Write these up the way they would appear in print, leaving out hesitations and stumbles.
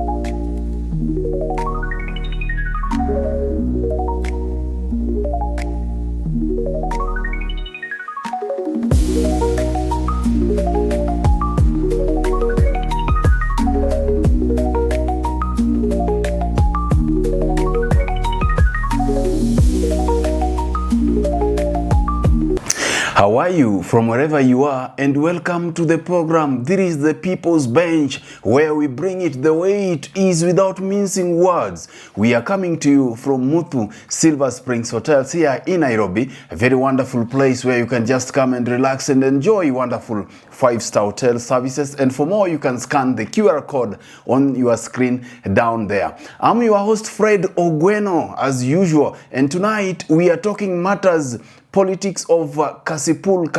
How are you from wherever you are, and welcome to the program. This is the People's Bench, where we bring it the way it is without mincing words. We are coming to you from Muthu Silver Springs Hotels here in Nairobi, a very wonderful place where you can just come and relax and enjoy wonderful 5-star hotel services. And for more, you can scan the QR code on your screen down there. I'm your host, Fred Ogweno, as usual, and tonight we are talking matters politics of Kasipul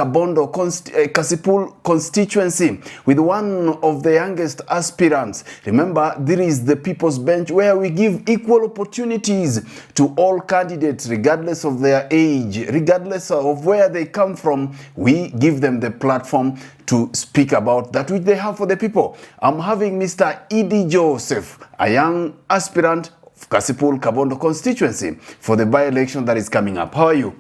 constituency with one of the youngest aspirants. Remember, this is the People's Bench, where we give equal opportunities to all candidates regardless of their age, regardless of where they come from. We give them the platform to speak about that which they have for the people. I'm having Mr. Edie Joseph, a young aspirant of Kasipul Kabondo constituency for the by-election that is coming up. How are you?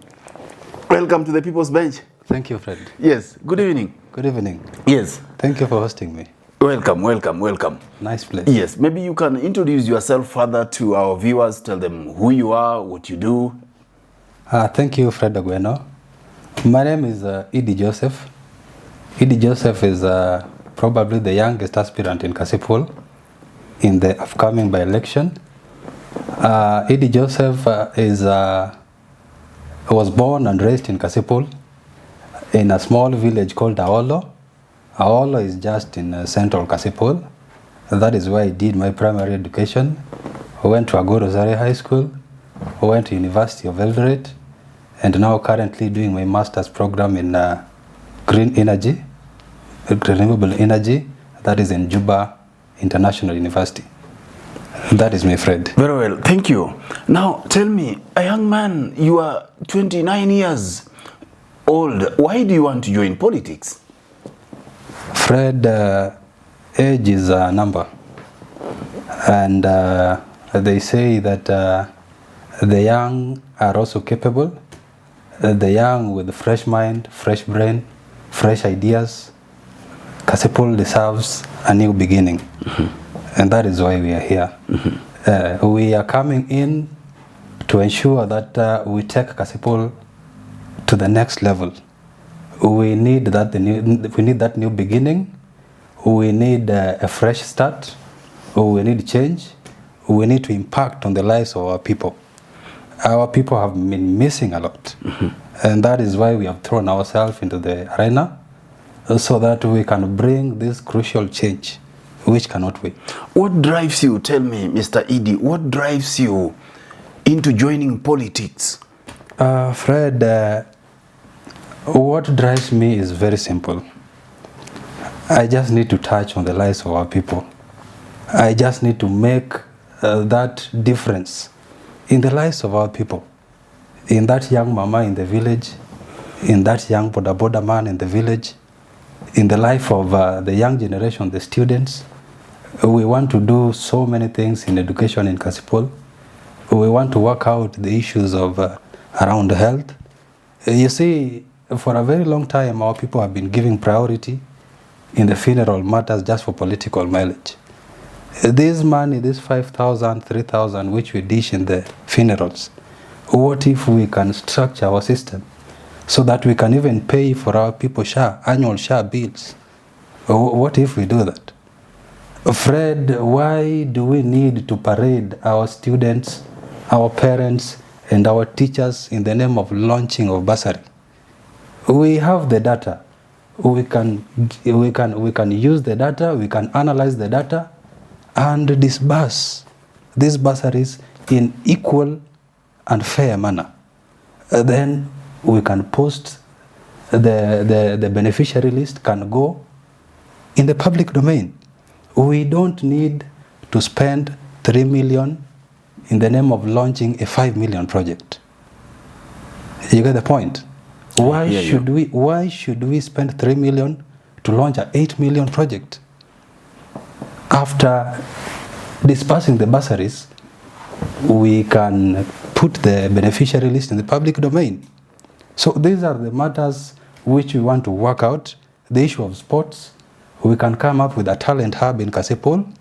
Welcome to the People's Bench. Thank you, Fred. Yes, good evening. Good evening. Yes. Thank you for hosting me. Welcome, welcome, welcome. Nice place. Yes, maybe you can introduce yourself further to our viewers, tell them who you are, what you do. Thank you, Fred Ogweno. My name is Edie Joseph. Edie Joseph is probably the youngest aspirant in Kasipul in the upcoming by-election. Edie Joseph was born and raised in Kasipul in a small village called Aolo. Aolo is just in central Kasipul. That is where I did my primary education. I went to Agoro Zare High School. I went to University of Eldoret, and now currently doing my master's program in green energy, renewable energy. That is in Juba International University. That is my Fred. Very well, thank you. Now, tell me, a young man, you are 29 years old. Why do you want to join politics? Fred, age is a number. And they say that the young are also capable. The young with a fresh mind, fresh brain, fresh ideas. Kasipul deserves a new beginning. Mm-hmm. And that is why we are here. Mm-hmm. We are coming in to ensure that we take Kasipul to the next level. We need that new beginning. We need a fresh start. We need change. We need to impact on the lives of our people. Our people have been missing a lot. Mm-hmm. And that is why we have thrown ourselves into the arena, so that we can bring this crucial change, which cannot wait. What drives you, tell me, Mr. Edie, what drives you into joining politics? Fred, what drives me is very simple. I just need to touch on the lives of our people. I just need to make that difference in the lives of our people. In that young mama in the village, in that young boda man in the village, in the life of the young generation, the students. We want to do so many things in education in Kasipul. We want to work out the issues of around health. You see, for a very long time, our people have been giving priority in the funeral matters just for political mileage. This money, this 5,000, 3,000, which we dish in the funerals, what if we can structure our system so that we can even pay for our people annual share bills? What if we do that? Fred, why do we need to parade our students, our parents, and our teachers in the name of launching of bursary? We have the data. We can use the data, we can analyze the data, and disburse these bursaries in equal and fair manner. Then we can post the beneficiary list, can go in the public domain. We don't need to spend 3 million in the name of launching a 5 million project. You get the point? Why should we spend 3 million to launch an 8 million project? After dispersing the bursaries, we can put the beneficiary list in the public domain. So these are the matters which we want to work out. The issue of sports, we can come up with a talent hub in Kasipul,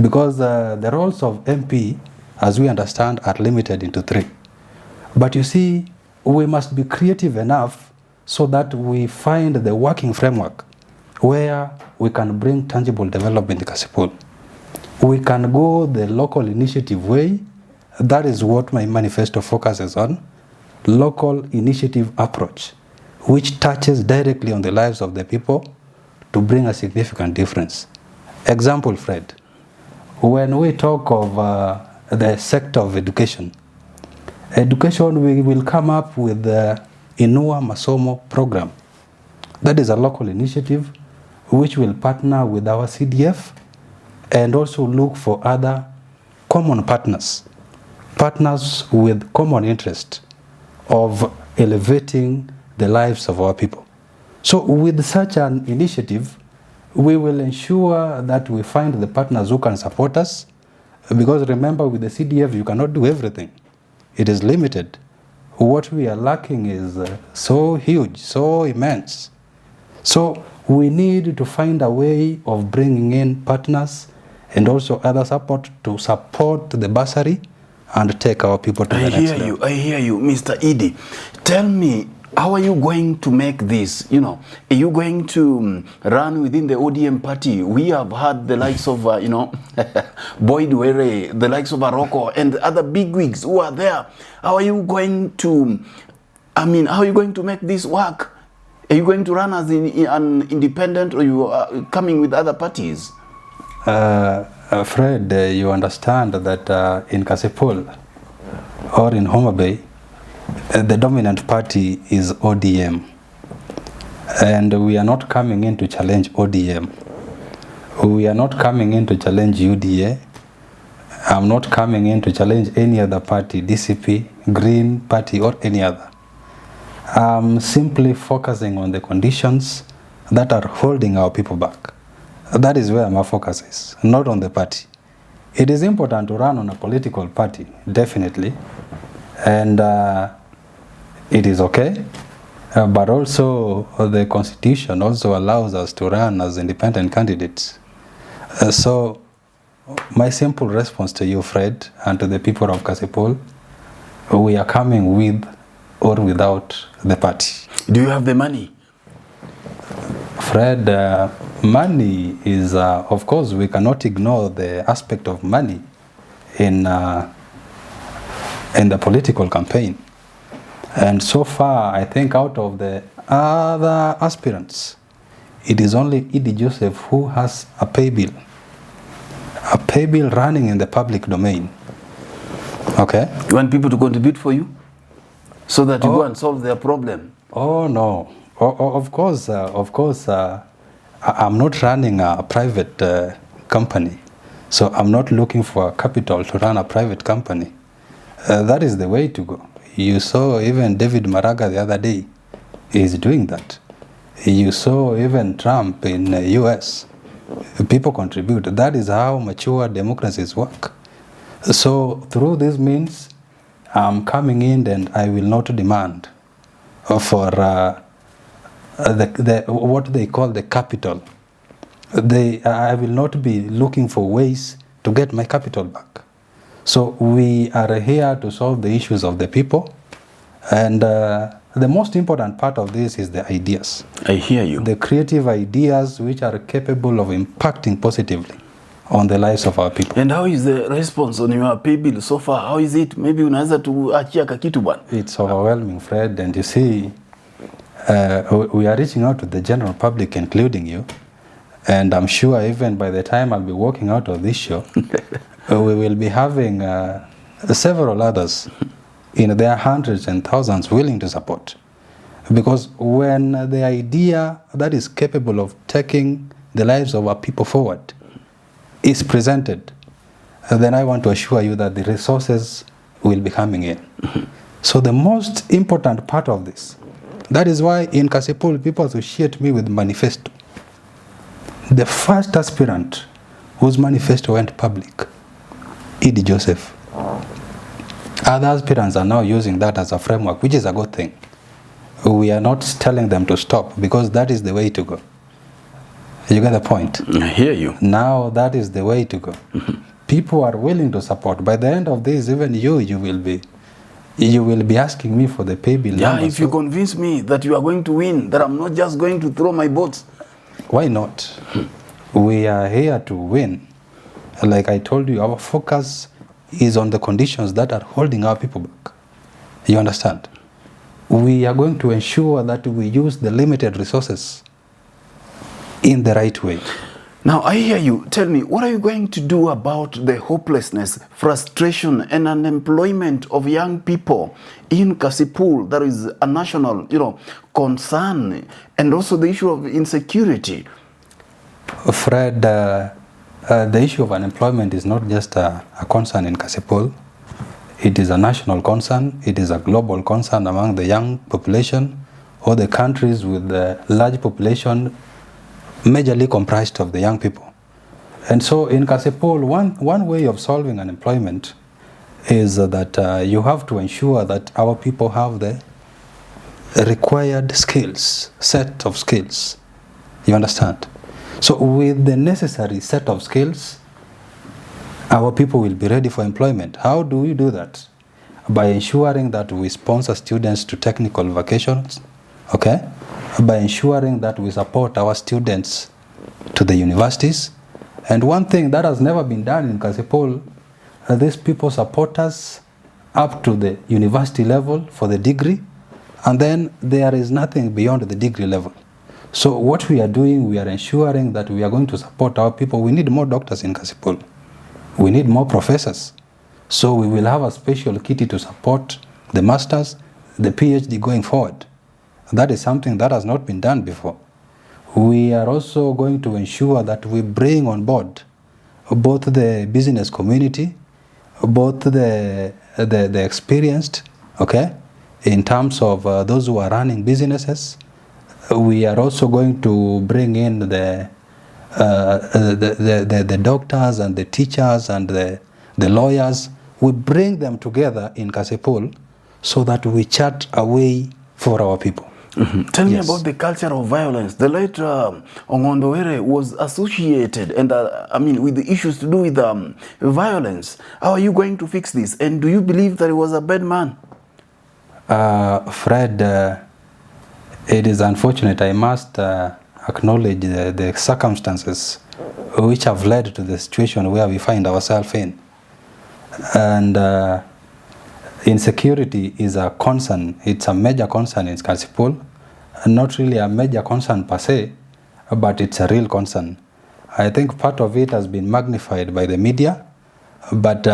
because the roles of MP, as we understand, are limited into 3. But you see, we must be creative enough so that we find the working framework where we can bring tangible development in Kasipul. We can go the local initiative way. That is what my manifesto focuses on. Local initiative approach, which touches directly on the lives of the people to bring a significant difference. Example, Fred, when we talk of the sector of education, we will come up with the Inua Masomo program. That is a local initiative which will partner with our CDF and also look for other common partners with common interest of elevating the lives of our people. So with such an initiative, we will ensure that we find the partners who can support us, because remember, with the CDF you cannot do everything. It is limited. What we are lacking is so huge, so immense. So we need to find a way of bringing in partners and also other support to support the bursary and take our people to the next level. I hear you, Mr. Edie. Tell me, how are you going to make this? You know, are you going to run within the ODM party? We have had the likes of, Boyd Were, the likes of Aroko, and other bigwigs who are there. How are you going to, how are you going to make this work? Are you going to run as an independent, or you are coming with other parties? Fred, you understand that in Kasipul or in Homa Bay, the dominant party is ODM, and we are not coming in to challenge ODM. We are not coming in to challenge UDA. I'm not coming in to challenge any other party, DCP, Green Party, or any other. I'm simply focusing on the conditions that are holding our people back. That is where my focus is, not on the party. It is important to run on a political party, definitely, and it is okay, but also the Constitution also allows us to run as independent candidates. So my simple response to you, Fred, and to the people of Kasipul, we are coming with or without the party. Do you have the money? Fred, money is, of course, we cannot ignore the aspect of money in the political campaign. And so far, I think out of the other aspirants, it is only Edie Joseph who has a pay bill running in the public domain. Okay? You want people to contribute for you so that you go and solve their problem? Oh, no. Of course, I'm not running a private company, so I'm not looking for capital to run a private company. That is the way to go. You saw even David Maraga the other day is doing that. You saw even Trump in the US. People contribute. That is how mature democracies work. So through this means, I'm coming in and I will not demand for what they call the capital. I will not be looking for ways to get my capital back. So we are here to solve the issues of the people, and the most important part of this is the ideas. I hear you. The creative ideas which are capable of impacting positively on the lives of our people. And how is the response on your pay bill so far? How is it? Maybe unaweza tuachia kakitu bwana. It's overwhelming, Fred, and you see, we are reaching out to the general public, including you, and I'm sure even by the time I'll be walking out of this show, we will be having several others in their hundreds and thousands willing to support. Because when the idea that is capable of taking the lives of our people forward is presented, then I want to assure you that the resources will be coming in. So the most important part of this, that is why in Kasipul people associate me with manifesto. The first aspirant whose manifesto went public, E.D. Joseph. Other aspirants are now using that as a framework, which is a good thing. We are not telling them to stop, because that is the way to go. You get the point? I hear you. Now that is the way to go. People are willing to support. By the end of this, even you will be asking me for the pay bill number. If you convince me that you are going to win, that I'm not just going to throw my votes. Why not? We are here to win. Like I told you, our focus is on the conditions that are holding our people back. You understand? We are going to ensure that we use the limited resources in the right way. Now, I hear you. Tell me, what are you going to do about the hopelessness, frustration, and unemployment of young people in Kasipul? That is a national, concern, and also the issue of insecurity. Fred, the issue of unemployment is not just a concern in Kasipul. It is a national concern. It is a global concern among the young population, or the countries with the large population majorly comprised of the young people. And so in Kasipul, one way of solving unemployment is that you have to ensure that our people have the required skills, set of skills. You understand? So with the necessary set of skills, our people will be ready for employment. How do we do that? By ensuring that we sponsor students to technical vocations, okay? By ensuring that we support our students to the universities. And one thing that has never been done in Kasipul, these people support us up to the university level for the degree, and then there is nothing beyond the degree level. So what we are doing, we are ensuring that we are going to support our people. We need more doctors in Kasipul. We need more professors. So we will have a special kitty to support the masters, the PhD going forward. That is something that has not been done before. We are also going to ensure that we bring on board both the business community, both the experienced, okay, in terms of those who are running businesses. We are also going to bring in the doctors and the teachers and the lawyers. We bring them together in Kasipul so that we chart a way for our people. Tell me about the culture of violence. The late Ongondowere was associated with the issues to do with violence. How are you going to fix this? And do you believe that he was a bad man? Fred, it is unfortunate. I must acknowledge the circumstances which have led to the situation where we find ourselves in. And insecurity is a concern. It's a major concern in Kasipul. Not really a major concern per se, but it's a real concern. I think part of it has been magnified by the media, but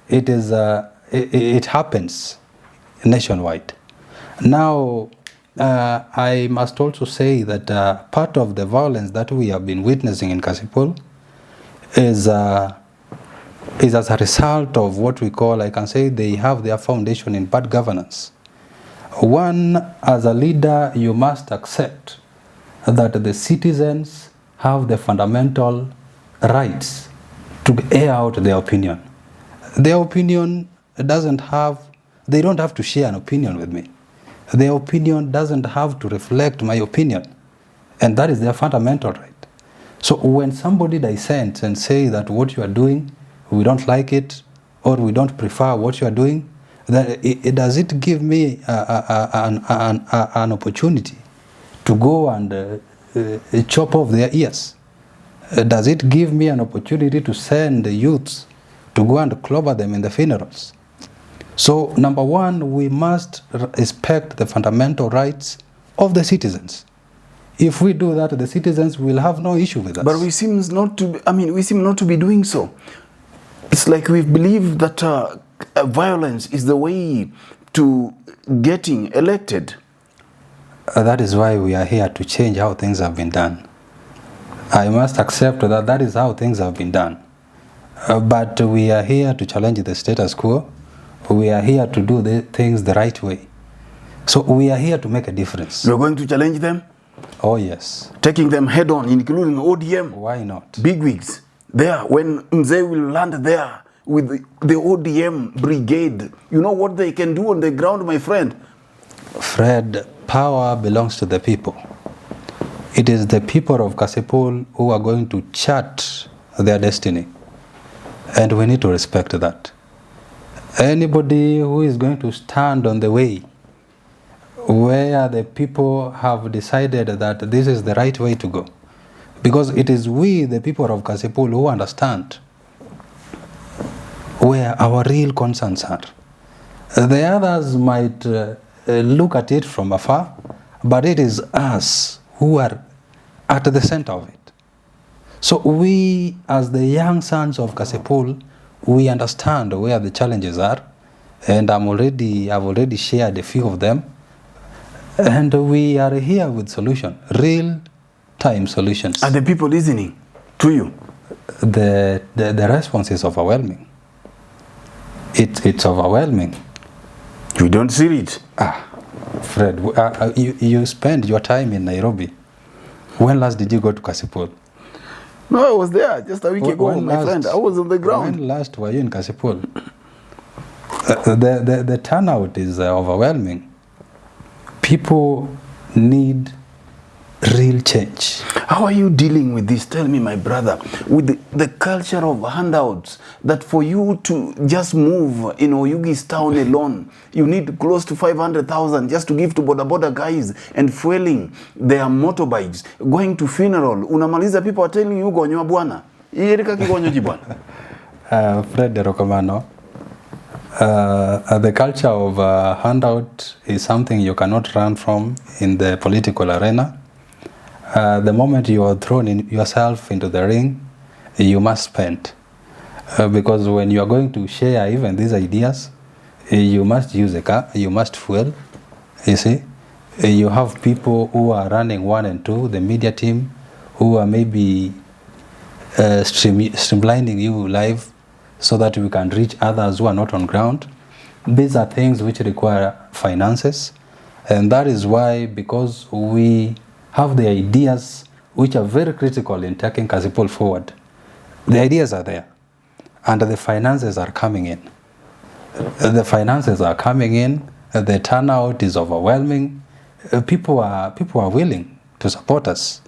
it happens nationwide. Now, I must also say that part of the violence that we have been witnessing in Kasipul is as a result of what we call, I can say, they have their foundation in bad governance. One, as a leader, you must accept that the citizens have the fundamental rights to air out their opinion. Their opinion they don't have to share an opinion with me. Their opinion doesn't have to reflect my opinion. And that is their fundamental right. So when somebody dissents and say that what you are doing, we don't like it, or we don't prefer what you are doing, then does it give me an opportunity to go and chop off their ears? Does it give me an opportunity to send the youths to go and clobber them in the funerals? So, number one, we must respect the fundamental rights of the citizens. If we do that, the citizens will have no issue with us. But we seem not to be doing so. It's like we believe that violence is the way to getting elected. That is why we are here to change how things have been done. I must accept that is how things have been done. But we are here to challenge the status quo. We are here to do the things the right way. So we are here to make a difference. You're going to challenge them? Oh, yes. Taking them head on, including ODM? Why not? Bigwigs? there, when Mzee will land there with the ODM brigade, you know what they can do on the ground, my friend? Fred, power belongs to the people. It is the people of Kasipul who are going to chart their destiny. And we need to respect that. Anybody who is going to stand on the way where the people have decided that this is the right way to go, because it is we, the people of Kasipul, who understand where our real concerns are. The others might look at it from afar, but it is us who are at the center of it. So we, as the young sons of Kasipul, we understand where the challenges are, and I've already shared a few of them, and we are here with solution, real-time solutions. Are the people listening to you? The response is overwhelming. It's overwhelming. You don't see it. Fred, you spend your time in Nairobi. When last did you go to Kasipul? No, I was there just a week ago, my friend. I was on the ground. When last were you in Kasipul? The turnout is overwhelming. People need real change. How are you dealing with this? Tell me, my brother, with the culture of handouts, that for you to just move in Oyugi's town alone, you need close to 500,000 just to give to boda guys and fueling their motorbikes, going to funeral. Unamaliza, people are telling you, gonyo bwana. Iyerika kigonyo jibwana. Fred Rokomano, the culture of handout is something you cannot run from in the political arena. The moment you are thrown yourself into the ring, you must spend. Because when you are going to share even these ideas, you must use a car, you must fuel, you see. You have people who are running 1 and 2, the media team, who are maybe streamlining you live so that we can reach others who are not on ground. These are things which require finances, and that is why, because we have the ideas which are very critical in taking Kasipul forward. The ideas are there, and the finances are coming in. The finances are coming in, the turnout is overwhelming. People are willing to support us.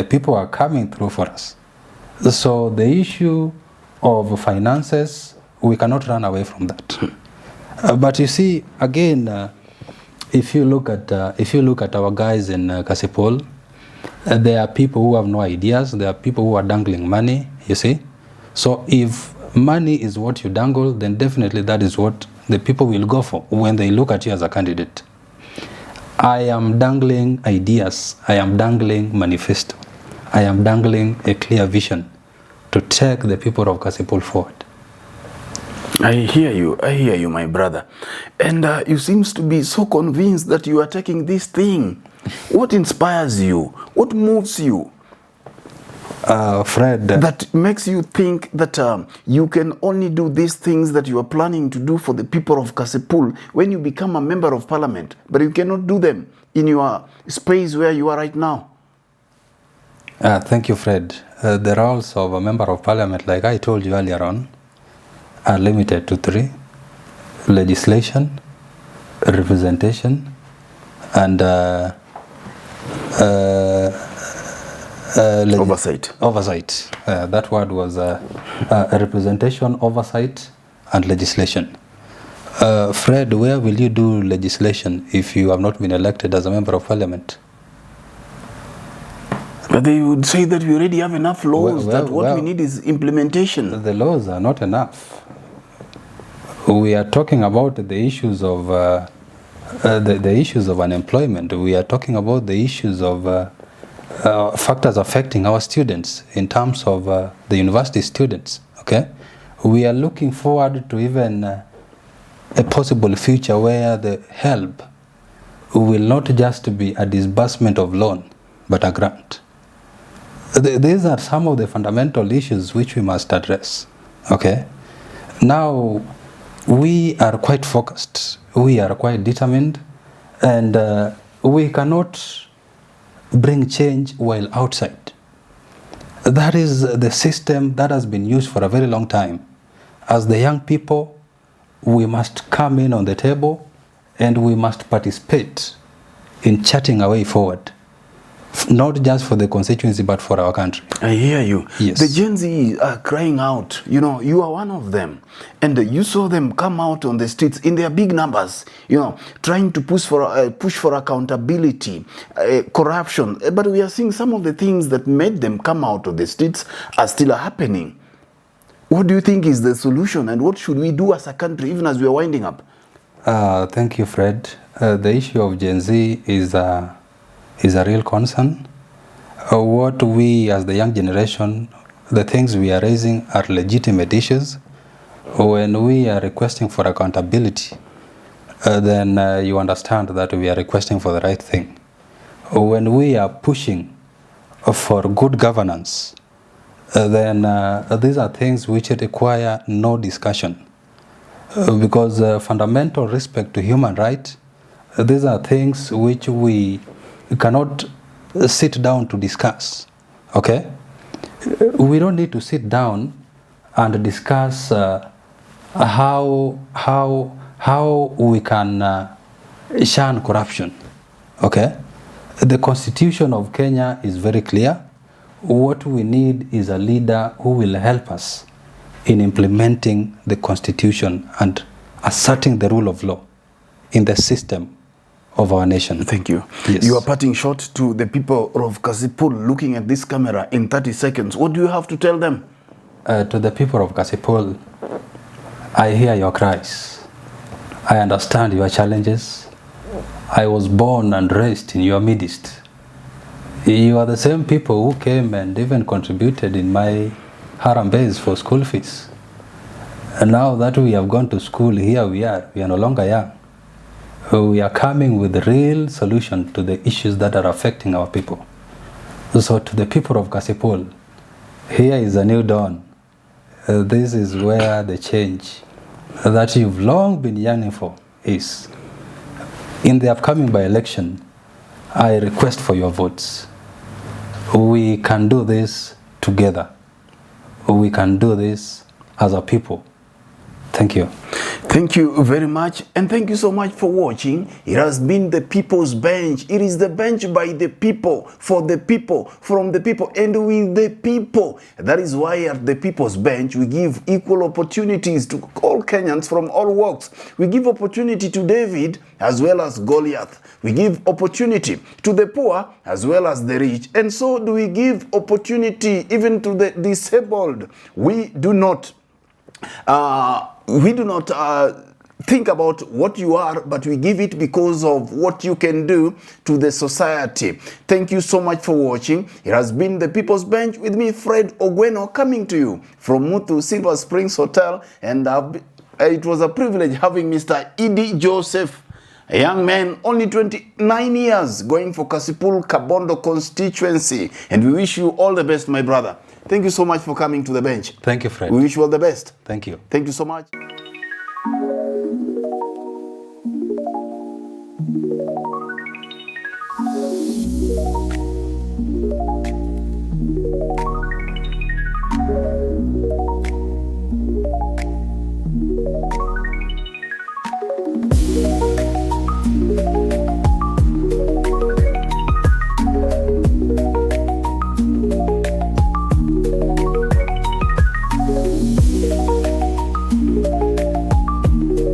People are coming through for us. So the issue of finances, we cannot run away from that. But you see, again, if you look at our guys in Kasipul, there are people who have no ideas. There are people who are dangling money. You see, so if money is what you dangle, then definitely that is what the people will go for when they look at you as a candidate. I am dangling ideas. I am dangling manifesto. I am dangling a clear vision to take the people of Kasipul forward. I hear you, my brother. And you seems to be so convinced that you are taking this thing. What inspires you? What moves you? Fred. That makes you think that you can only do these things that you are planning to do for the people of Kasipul when you become a member of parliament, but you cannot do them in your space where you are right now. Thank you, Fred. The roles of a member of parliament, like I told you earlier on, are limited to 3: legislation, representation, and oversight. Oversight. That word was representation, oversight, and legislation. Fred, where will you do legislation if you have not been elected as a member of parliament? But they would say that we already have enough laws, that what we need is implementation. The laws are not enough. We are talking about the issues of the issues of unemployment. We are talking about the issues of factors affecting our students in terms of the university students. Okay, we are looking forward to even a possible future where the help will not just be a disbursement of loan, but a grant. These are some of the fundamental issues which we must address. Okay, now we are quite focused, we are quite determined, and we cannot bring change while outside. That is the system that has been used for a very long time. As the young people, we must come in on the table and we must participate in charting our way forward. Not just for the constituency, but for our country. I hear you. Yes. The Gen Z are crying out. You know, you are one of them. And you saw them come out on the streets in their big numbers, you know, trying to push for accountability, corruption. But we are seeing some of the things that made them come out of the streets are still happening. What do you think is the solution, and what should we do as a country, even as we are winding up? Thank you, Fred. The issue of Gen Z is a real concern. What we as the young generation, the things we are raising are legitimate issues. When we are requesting for accountability, then you understand that we are requesting for the right thing. When we are pushing for good governance, then these are things which require no discussion. Because fundamental respect to human rights, these are things which we cannot sit down to discuss. Okay? We don't need to sit down and discuss how we can shun corruption. Okay? The Constitution of Kenya is very clear. What we need is a leader who will help us in implementing the Constitution and asserting the rule of law in the system of our nation. Thank you. Yes. You are parting short to the people of Kasipul looking at this camera in 30 seconds. What do you have to tell them? To the people of Kasipul, I hear your cries. I understand your challenges. I was born and raised in your midst. You are the same people who came and even contributed in my Harambes for school fees. And now that we have gone to school, here we are no longer young. We are coming with a real solution to the issues that are affecting our people. So to the people of Kasipul, here is a new dawn. This is where the change that you've long been yearning for is. In the upcoming by-election, I request for your votes. We can do this together. We can do this as a people. Thank you. Thank you very much, and thank you so much for watching. It has been the People's Bench. It is the bench by the people, for the people, from the people, and with the people. That is why at the People's Bench we give equal opportunities to all Kenyans from all walks. We give opportunity to David as well as Goliath. We give opportunity to the poor as well as the rich, and so do we give opportunity even to the disabled. We do not think about what you are, but we give it because of what you can do to the society. Thank you so much for watching. It has been the People's Bench with me, Fred Ogweno, coming to you from Muthu Silver Springs Hotel, and it was a privilege having Mr. Edie Joseph, a young man, only 29 years, going for Kasipul Kabondo constituency. And we wish you all the best, my brother. Thank you so much for coming to the bench. Thank you, Fred. We wish you all the best. Thank you. Thank you so much.